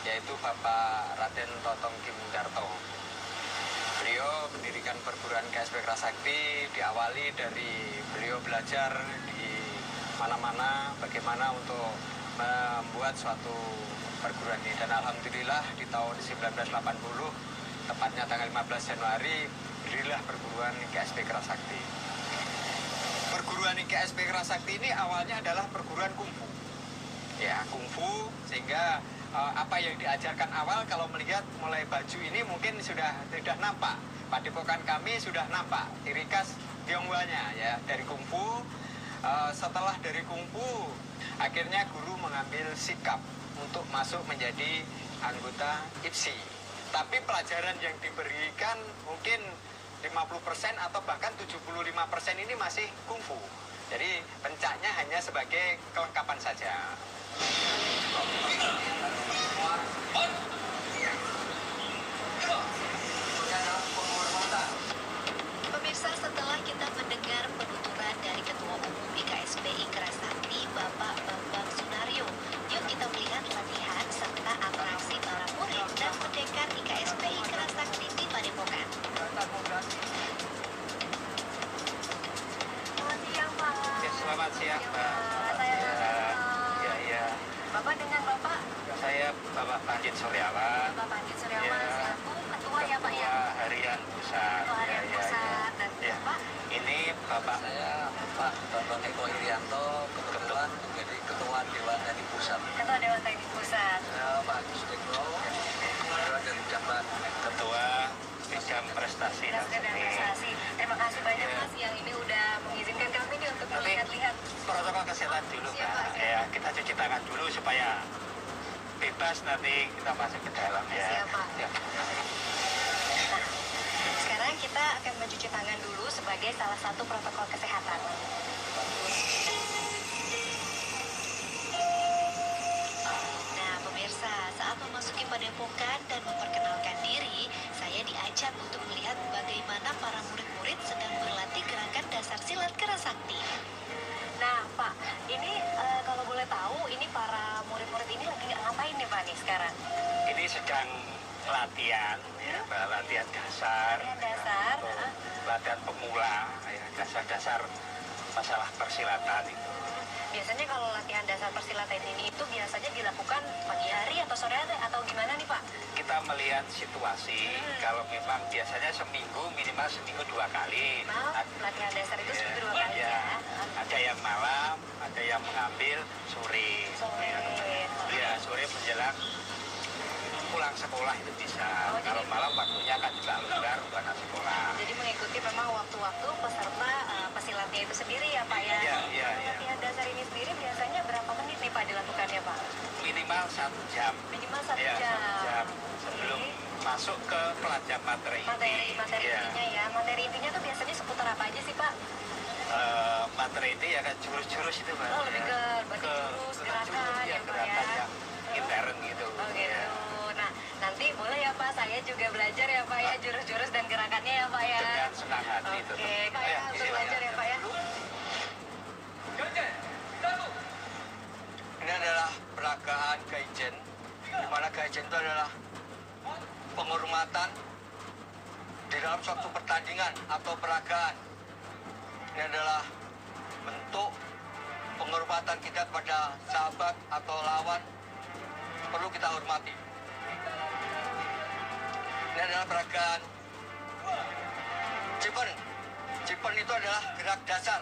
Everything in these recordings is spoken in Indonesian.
yaitu Bapak Raden Totong Kim Darto. Beliau mendirikan perguruan KSP Kerasakti, diawali dari beliau belajar di mana-mana bagaimana untuk membuat suatu perguruan ini. Dan alhamdulillah di tahun 1980, tepatnya tanggal 15 Januari, berdirilah perguruan KSP Kerasakti. Perguruan KSP Kerasakti ini awalnya adalah perguruan kungfu. Ya, kungfu, sehingga apa yang diajarkan awal kalau melihat mulai baju ini mungkin sudah nampak. Padepokan kami sudah nampak ciri khas Tionghoanya ya dari kungfu. Setelah dari kungfu, akhirnya guru mengambil sikap untuk masuk menjadi anggota IPSI. Tapi pelajaran yang diberikan mungkin 50% atau bahkan 75% ini masih kungfu. Jadi pencaknya hanya sebagai kelengkapan saja. Pemirsa, setelah kita mendengar penuturan dari Ketua Umum IKSPI Kerasakti, Bapak Bambang Sunario, yuk kita melihat latihan serta atraksi para murid dan pendekar IKSPI Kerasakti di Padepokan. Selamat siang, Pak. Ya, selamat siang, Pak. Ya. Bapak dengan Bapak? Saya Bapak Panjit Suryawan. Bapak Panjit Suryawan Ya. selaku Ketua ya, Pak ya? Ketua Harian Pusat. Ketua Harian Pusat. Dan Ya. Bapak? Ini Bapak Saya Pak Bambang Eko Irianto, kebetulan menjadi Ketua Dewan Teknik Pusat. Ketua Dewan Teknik Pusat. Saya Pak Agus Dekro, Ketua dari Jabat. Ketua Bidang Prestasi dan Dan Seni. prestasi. Terima kasih banyak Ya. Mas yang ini udah mengizinkan kami nih untuk Tapi melihat-lihat. protokol kesehatan dulu, Siap, Pak. Pak. Ya, kita cuci tangan dulu supaya bebas nanti kita masuk ke dalam ya. Siap, Pak. Ya. Nah, sekarang kita akan mencuci tangan dulu sebagai salah satu protokol kesehatan. Nah, pemirsa, saat memasuki padepokan dan memperkenalkan diri, saya diajak untuk melihat bagaimana para murid-murid sedang berlatih gerakan dasar silat Kerasakti. Nah, Pak, ini kalau boleh tahu, ini para murid-murid ini lagi ngapain nih, Pak, nih sekarang? Ini sedang latihan, ya, latihan dasar. Latihan dasar, Ya, untuk latihan pemula, ya, dasar-dasar masalah persilatan itu. Biasanya kalau latihan dasar persilatan ini itu biasanya dilakukan pagi hari atau sore hari atau gimana nih, Pak? Kita melihat situasi, kalau memang biasanya minimal seminggu 2 kali. Nah, latihan dasar itu seminggu 2 kali Ya, ya. ada yang malam, ada yang mengambil sore. Sore. Ya, sore menjelang pulang sekolah itu bisa. Oh, Kalau jadi- malam waktunya kan juga longgar buat anak sekolah. Jadi mengikuti memang waktu-waktu peserta pesilatnya itu sendiri ya, Pak ya? Iya. Latihan dasar ini sendiri biasanya berapa menit nih, Pak, dilakukannya, Pak? Minimal 1 jam. Minimal 1 Ya, jam. 1 jam sebelum masuk ke pelajaran materi inti. Materi Ya. intinya ya. Materi intinya tuh biasanya seputar apa aja sih, Pak? Materi inti ya kan jurus-jurus itu, Pak. Oh, lebih ke berarti jurus, gerakan ya, Pak gerakan ya. yang intern gitu. Oh gitu. Ya. Nah, nanti boleh ya, Pak, saya juga belajar ya, Pak ya, jurus-jurus dan gerakannya ya, Pak ya. Dengan senang hati itu. Oke, Pak ya, untuk belajar ya, Pak ya. Ini adalah peragaan Gaijen, di mana Gaijen itu adalah penghormatan di dalam suatu pertandingan atau peragaan. Ini adalah bentuk penghormatan kita kepada sahabat atau lawan, perlu kita hormati. Ini adalah peragaan Jipen. Jipen itu adalah gerak dasar.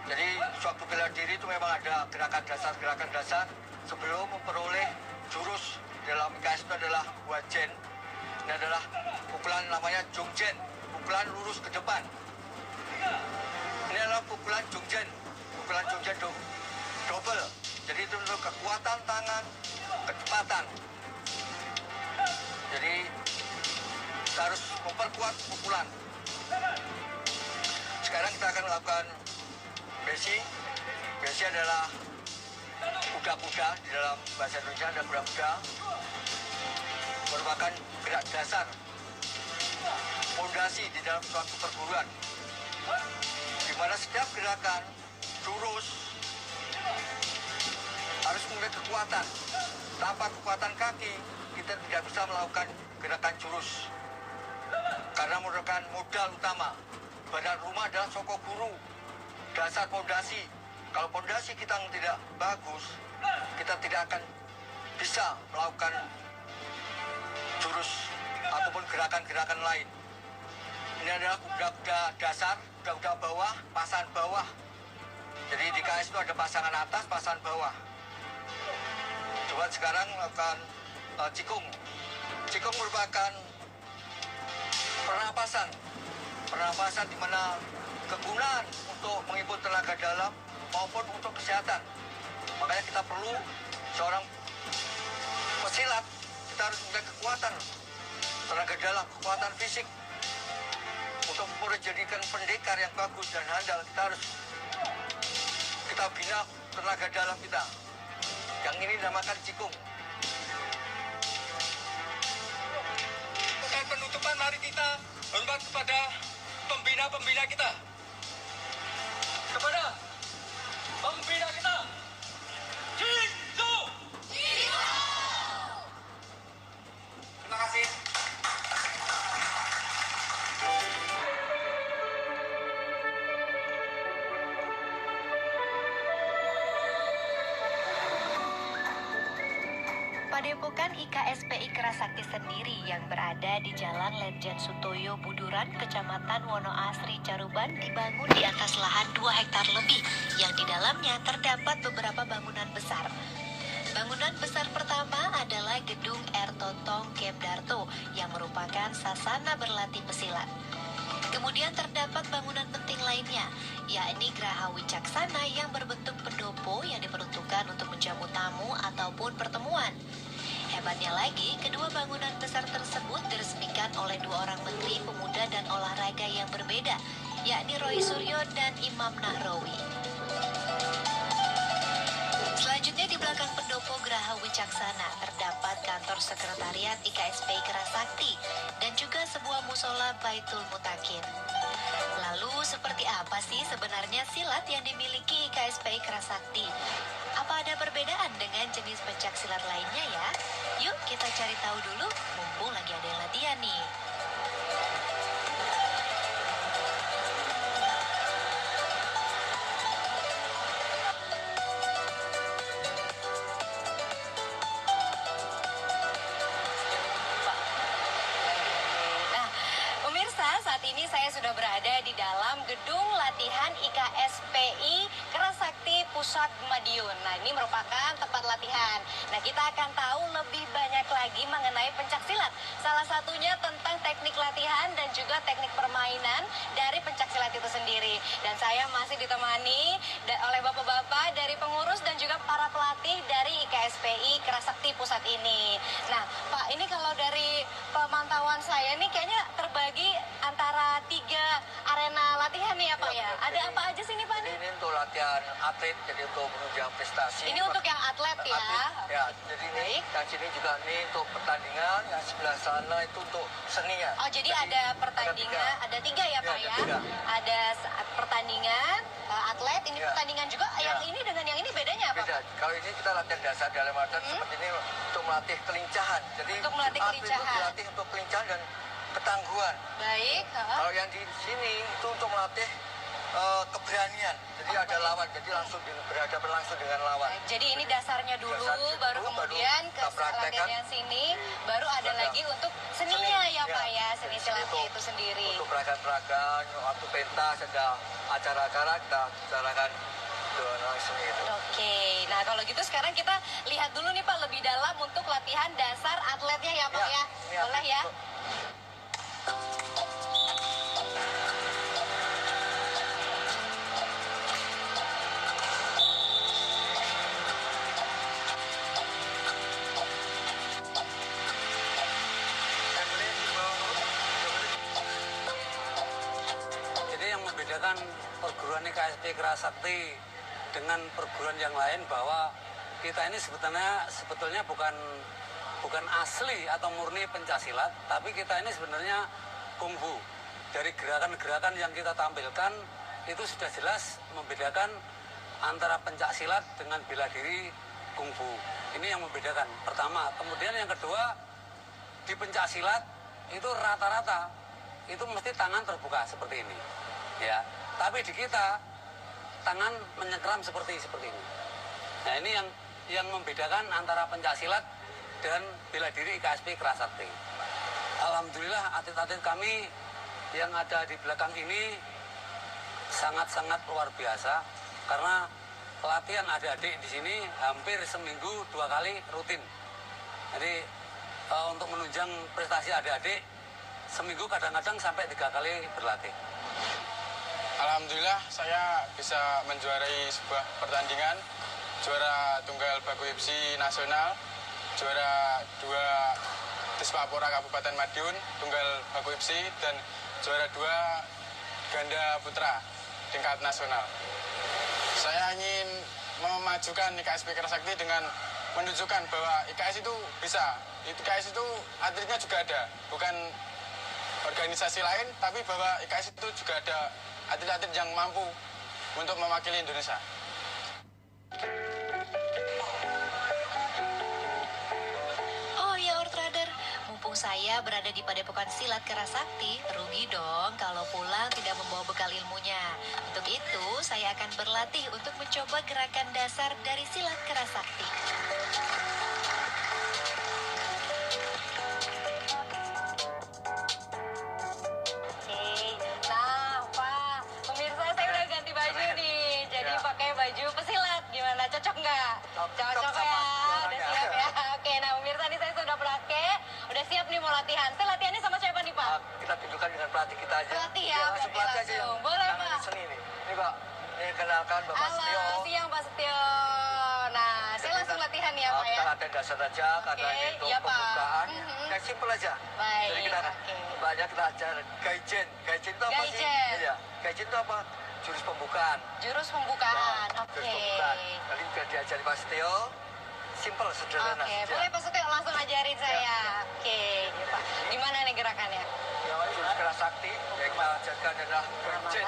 Jadi suatu bela diri itu memang ada gerakan dasar sebelum memperoleh jurus dalam IKS itu adalah wajen. Ini adalah pukulan namanya jongjen, pukulan lurus ke depan. Ini adalah pukulan jongjen, double. Jadi itu untuk kekuatan tangan, kecepatan. Jadi kita harus memperkuat pukulan. Sekarang kita akan melakukan besi. Besi adalah kuda-kuda, di dalam bahasa Indonesia ada kuda-kuda. Merupakan gerak dasar, fondasi di dalam suatu perguruan. Di mana setiap gerakan, jurus, harus memiliki kekuatan. tanpa kekuatan kaki kita tidak bisa melakukan gerakan jurus. Karena merupakan modal utama. Badan rumah adalah soko guru, dasar fondasi. Kalau fondasi kita tidak bagus, kita tidak akan bisa melakukan jurus ataupun gerakan-gerakan lain. Ini adalah kuda-kuda dasar, kuda-kuda bawah, pasangan bawah. Jadi di KS itu ada pasangan atas, pasangan bawah. Coba sekarang melakukan cikung. Cikung merupakan pernapasan. Pernapasan di mana kegunaan untuk menghimpun tenaga dalam maupun untuk kesehatan. Makanya kita perlu seorang pesilat, kita harus punya kekuatan tenaga dalam, kekuatan fisik. Untuk menjadikan pendekar yang bagus dan handal, kita bina tenaga dalam kita. Yang ini dinamakan cikung. Untuk penutupan, mari kita hormat kepada pembina-pembina kita. Kepada pembina kita. Cikung! Terima kasih. Padepokan IKSPI Kerasakti sendiri yang berada di Jalan Letjen Sutoyo Buduran, Kecamatan Wonoasri, Caruban dibangun di atas lahan 2 hektar lebih yang di dalamnya terdapat beberapa bangunan besar. Bangunan besar pertama adalah Gedung R. Totong Kep Darto yang merupakan sasana berlatih pesilat. Kemudian terdapat bangunan penting lainnya, yakni Graha Wicaksana yang berbentuk pendopo yang diperuntukkan untuk menjamu tamu ataupun pertemuan. Hebatnya lagi, kedua bangunan besar tersebut diresmikan oleh 2 orang menteri pemuda dan olahraga yang berbeda, yakni Roy Suryo dan Imam Nahrawi. Selanjutnya di belakang pendopo Graha Wicaksana terdapat kantor sekretariat IKSPI Kerasakti dan juga sebuah musola Baitul Mutakin. Lalu seperti apa sih sebenarnya silat yang dimiliki IKSPI Kerasakti? Apa ada perbedaan dengan jenis pencak silat lainnya ya? Yuk kita cari tahu dulu, mumpung lagi ada yang latihan nih. Saat ini saya sudah berada di dalam gedung latihan IKSPI Kerasakti Pusat Madiun. Nah, ini merupakan tempat latihan. Nah, kita akan tahu lebih banyak lagi mengenai pencaksilat. Salah satunya tentang teknik latihan dan juga teknik permainan dari pencaksilat itu sendiri. Dan saya masih ditemani oleh bapak-bapak dari pengurus dan juga para pelatih dari IKSPI Kerasakti Pusat ini. Nah, Pak, ini kalau dari pemantauan saya nih kayaknya terbagi antara 3 arena latihan nih ya Pak ya. Ada apa aja sih nih Pak nih? Ini untuk latihan atlet, jadi untuk menunjang prestasi. Ini untuk yang atlet ya? Ya, jadi ini yang sini juga ini untuk pertandingan, yang sebelah sana itu untuk seninya. Oh, jadi ada pertandingan, ada 3 ya Pak ya? Ada pertandingan, atlet, ini pertandingan juga. Yang ini dengan yang ini bedanya apa? Beda. Kalau ini kita latihan dasar dalam artian seperti ini untuk melatih kelincahan. Jadi untuk melatih kelincahan. Itu dilatih untuk kelincahan dan ketangguhan. Baik. Kalau yang di sini itu untuk melatih keberanian. Jadi ada lawan, jadi langsung berhadapan langsung dengan lawan. Baik, jadi ini dasarnya dulu, baru kemudian ke latihan yang sini, baru ada lagi untuk seninya ya Pak ya, seni silatnya itu sendiri. Untuk peragaan-peragaan, waktu pentas, ada acara-acara kita bicarakan seni itu. Oke, nah kalau gitu sekarang kita lihat dulu nih Pak lebih dalam untuk latihan dasar atletnya ya Pak ya. Boleh ya? Membedakan perguruan IKSPI Kerasakti dengan perguruan yang lain bahwa kita ini sebetulnya bukan asli atau murni pencaksilat, tapi kita ini sebenarnya kungfu. Dari gerakan-gerakan yang kita tampilkan itu sudah jelas membedakan antara pencaksilat dengan bela diri kungfu. Ini yang membedakan pertama. Kemudian yang kedua, di pencak silat itu rata-rata itu mesti tangan terbuka seperti ini, ya. Tapi di kita tangan menyengkeram seperti ini. Nah, ini yang membedakan antara pencak silat dan bela diri IKSP Kerasakti. Alhamdulillah atlet-atlet kami yang ada di belakang ini sangat-sangat luar biasa karena latihan adik-adik di sini hampir seminggu 2 kali rutin. Jadi untuk menunjang prestasi adik-adik seminggu kadang-kadang sampai 3 kali berlatih. Alhamdulillah saya bisa menjuarai sebuah pertandingan, juara tunggal Baku IPSI nasional, juara 2 Dispapora Kabupaten Madiun tunggal Baku IPSI, dan juara 2 ganda putra tingkat nasional. Saya ingin memajukan IKSP Kerasakti dengan menunjukkan bahwa IKS itu bisa. IKS itu atletnya juga ada, bukan organisasi lain, tapi bahwa IKS itu juga ada atlet-atlet yang mampu untuk mewakili Indonesia. Oh ya, Ortrader, mumpung saya berada di Padepokan Silat Kerasakti, rugi dong kalau pulang tidak membawa bekal ilmunya. Untuk itu, saya akan berlatih untuk mencoba gerakan dasar dari Silat Kerasakti. Baju pesilat gimana, cocok nggak? Cocok ya, udah siap ya. Oke, nah pemirsa ini saya sudah pakai, udah siap nih mau latihan. Saya latihannya sama siapa nih Pak? Kita tunjukkan dengan pelatih kita aja. Pelatih ya, langsung pelatih aja. langsung. Boleh Pak. Seni nih. Ini Pak, ini kenalkan Bapak Setio. Halo, siang Pak Setio. Nah, saya langsung latihan ya Pak ya. Kita latihan dasar aja, karena ini untuk iya, Pak. pembukaan. Yang simpel aja. Baik, Jadi kita banyak kita ajar Gaijin. Gaijin itu apa sih? Iya. Gaijin itu apa? Jurus pembukaan. Jurus pembukaan, oke. Jurus pembukaan. Nanti biar diajari Pak Setio, simple, sederhana Oke, saja. boleh Pak Setio langsung ajarin saya. Oke, Pak. Gimana nih gerakannya? Jurus Kerasakti yang kita ajarkan adalah Gaijin.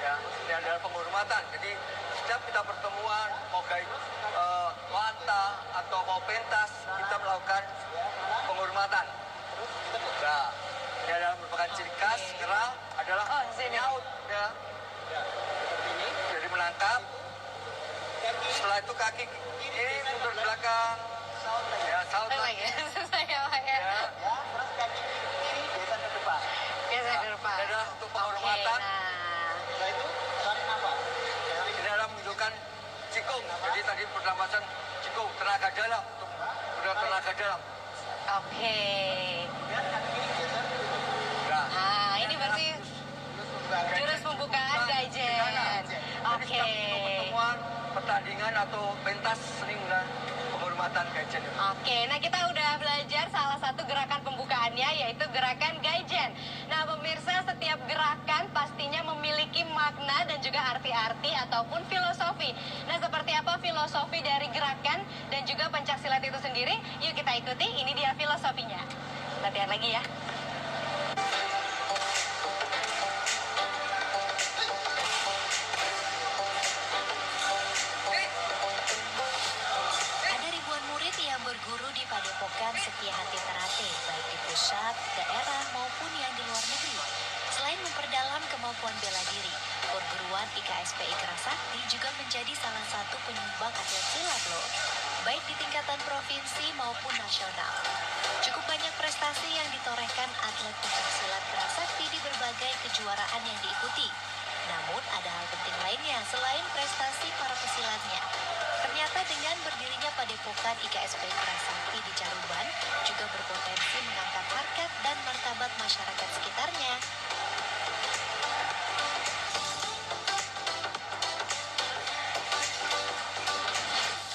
Ya, ini adalah penghormatan. Jadi setiap kita pertemuan, mau wanta atau mau pentas, kita melakukan penghormatan. Nah, ini adalah merupakan ciri khas kera adalah nyaut, ya. Seperti ini, jadi menangkap. Setelah itu kaki ini mundur belakang, ya saut lagi. Saya Pak ya. Terus kaki kiri geser ke depan. Geser ke depan. Ini adalah untuk penghormatan. Nah. Setelah itu tarik nafas. Ini adalah menunjukkan cikung. Jadi tadi pernapasan cikung, tenaga dalam, untuk tenaga dalam. Oke. Lihat kaki kiri geser. Nah, ini berarti jurus pembukaan Gaijin. Oke. Pertemuan, pertandingan atau pentas sering penghormatan Gaijin. Oke, nah kita udah belajar salah satu gerakan pembukaannya yaitu gerakan Gaijin. Nah pemirsa, setiap gerakan pastinya memiliki makna dan juga arti-arti ataupun filosofi. Nah seperti apa filosofi dari gerakan dan juga pencaksilat itu sendiri? Yuk kita ikuti, ini dia filosofinya. Latihan lagi ya. Berguru di Padepokan Setia Hati Ternate, baik di pusat, daerah, maupun yang di luar negeri. Selain memperdalam kemampuan bela diri, perguruan IKSPI Kerasakti juga menjadi salah satu penyumbang atlet silat loh, baik di tingkatan provinsi maupun nasional. Cukup banyak prestasi yang ditorehkan atlet pencaksilat Kerasakti di berbagai kejuaraan yang diikuti. Namun ada hal penting lainnya selain prestasi para pesilatnya. Ternyata dengan berdirinya Padepokan IKSPI Kerasakti di Caruban juga berpotensi mengangkat harkat dan martabat masyarakat sekitarnya.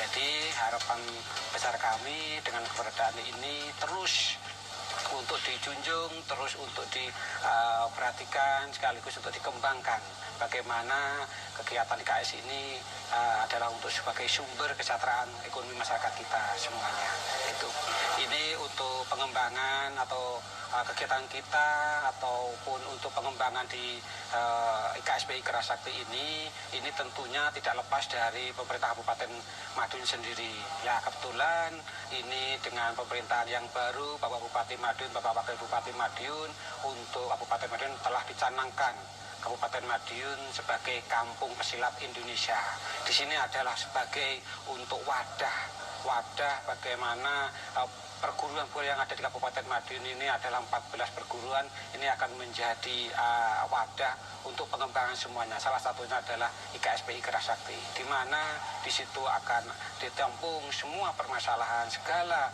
Jadi harapan besar kami dengan keberadaan ini terus untuk dijunjung, terus untuk diperhatikan, sekaligus untuk dikembangkan. Bagaimana kegiatan IKS ini adalah untuk sebagai sumber kesejahteraan ekonomi masyarakat kita semuanya. Ini untuk pengembangan perkembangan atau kegiatan kita ataupun untuk pengembangan di IKSPI Kerasakti ini tentunya tidak lepas dari pemerintah Kabupaten Madiun sendiri. Ya, kebetulan ini dengan pemerintahan yang baru, Bapak Bupati Madiun, Bapak Wakil Bupati Madiun, untuk Kabupaten Madiun telah dicanangkan Kabupaten Madiun sebagai kampung pesilat Indonesia. Di sini adalah sebagai untuk wadah bagaimana perguruan yang ada di Kabupaten Madiun ini adalah 14 perguruan, ini akan menjadi wadah untuk pengembangan semuanya. Salah satunya adalah IKSPI Kerasakti, di mana di situ akan ditampung semua permasalahan, segala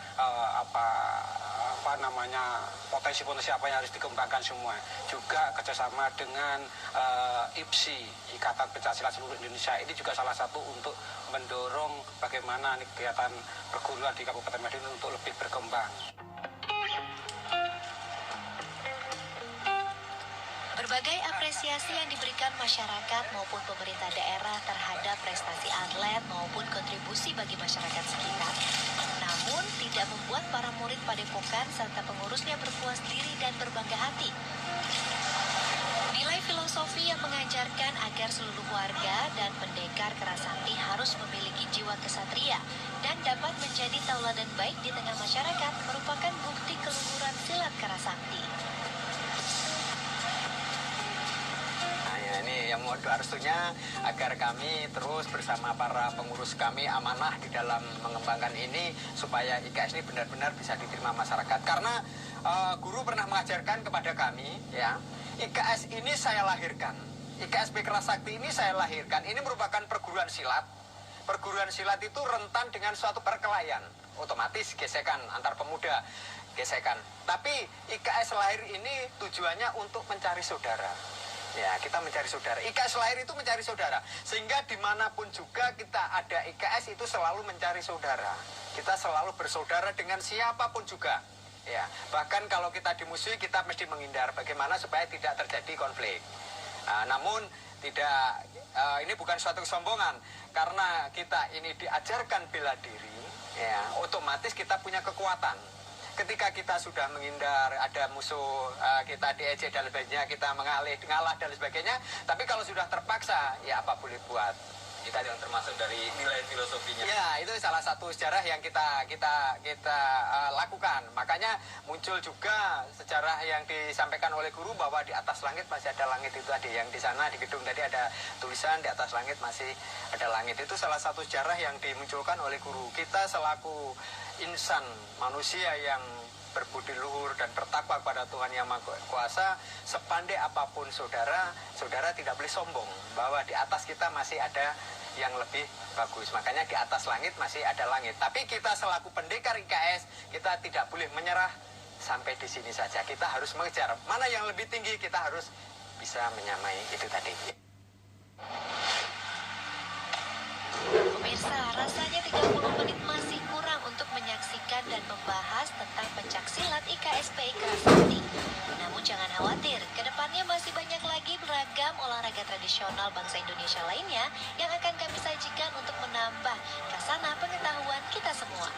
potensi-potensi apa yang harus dikembangkan semua. Juga kerjasama dengan IPSI, Ikatan Pencaksilat Seluruh Indonesia, ini juga salah satu untuk mendorong bagaimana kegiatan perguruan di Kabupaten Madiun untuk lebih berkembang. Berbagai apresiasi yang diberikan masyarakat maupun pemerintah daerah terhadap prestasi atlet maupun kontribusi bagi masyarakat sekitar. Namun, tidak membuat para murid Padepokan serta pengurusnya berpuas diri dan berbangga hati. Nilai filosofi yang mengajarkan agar seluruh warga dan pendekar Kerasakti harus memiliki jiwa kesatria dan dapat menjadi tauladan baik di tengah masyarakat merupakan bukti keluhuran silat Kerasakti. Ini yang mohon doa restunya agar kami terus bersama para pengurus kami amanah di dalam mengembangkan ini supaya IKS ini benar-benar bisa diterima masyarakat. Karena guru pernah mengajarkan kepada kami, ya, IKS ini saya lahirkan, IKSP Kerasakti ini saya lahirkan. Ini merupakan perguruan silat. Perguruan silat itu rentan dengan suatu perkelahian, otomatis gesekan antar pemuda, gesekan. Tapi IKS lahir ini tujuannya untuk mencari saudara. Ya, kita mencari saudara. IKS lahir itu mencari saudara. Sehingga dimanapun juga kita ada IKS itu selalu mencari saudara. Kita selalu bersaudara dengan siapapun juga. Ya, bahkan kalau kita dimusuhi kita mesti menghindar. Bagaimana supaya tidak terjadi konflik. Namun tidak, ini bukan suatu kesombongan. Karena kita ini diajarkan bela diri, ya, otomatis kita punya kekuatan. Ketika kita sudah menghindar, ada musuh, kita diejek dan sebagainya, kita ngalah dan sebagainya. Tapi kalau sudah terpaksa, ya apa boleh buat. Itu yang termasuk dari nilai filosofinya. Ya, itu salah satu sejarah yang kita lakukan. Makanya muncul juga sejarah yang disampaikan oleh guru bahwa di atas langit masih ada langit itu tadi. Yang di sana di gedung tadi ada tulisan di atas langit masih ada langit. Itu salah satu sejarah yang dimunculkan oleh guru. Kita selaku insan manusia yang berbudi luhur dan bertakwa kepada Tuhan Yang Maha Kuasa, sepandai apapun saudara, saudara tidak boleh sombong bahwa di atas kita masih ada yang lebih bagus. Makanya di atas langit masih ada langit. Tapi kita selaku pendekar IKS, kita tidak boleh menyerah sampai di sini saja. Kita harus mengejar mana yang lebih tinggi, kita harus bisa menyamai itu tadi. Pemirsa, rasanya 30 menit masih kurang untuk menyaksikan dan membahas tentang pencaksilat IKSPI Kerasakti. Namun jangan khawatir, kedepannya masih banyak lagi beragam olahraga tradisional bangsa Indonesia lainnya yang akan kami sajikan untuk menambah khazanah pengetahuan kita semua.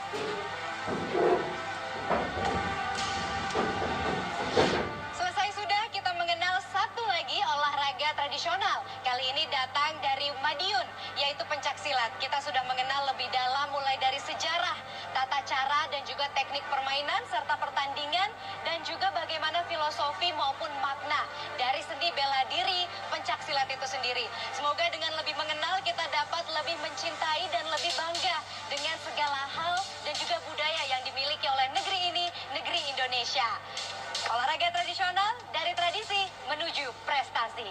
Selesai sudah kita mengenal satu lagi olahraga tradisional. Kali ini datang dari Madiun, yaitu pencaksilat. Kita sudah mengenal lebih dalam mulai dari sejarah, tata cara dan juga teknik permainan serta pertandingan, dan juga bagaimana filosofi maupun makna dari seni bela diri pencaksilat itu sendiri. Semoga dengan lebih mengenal kita dapat lebih mencintai dan lebih bangga dengan segala hal dan juga budaya yang dimiliki oleh negeri ini, negeri Indonesia. Olahraga tradisional dari tradisi menuju prestasi.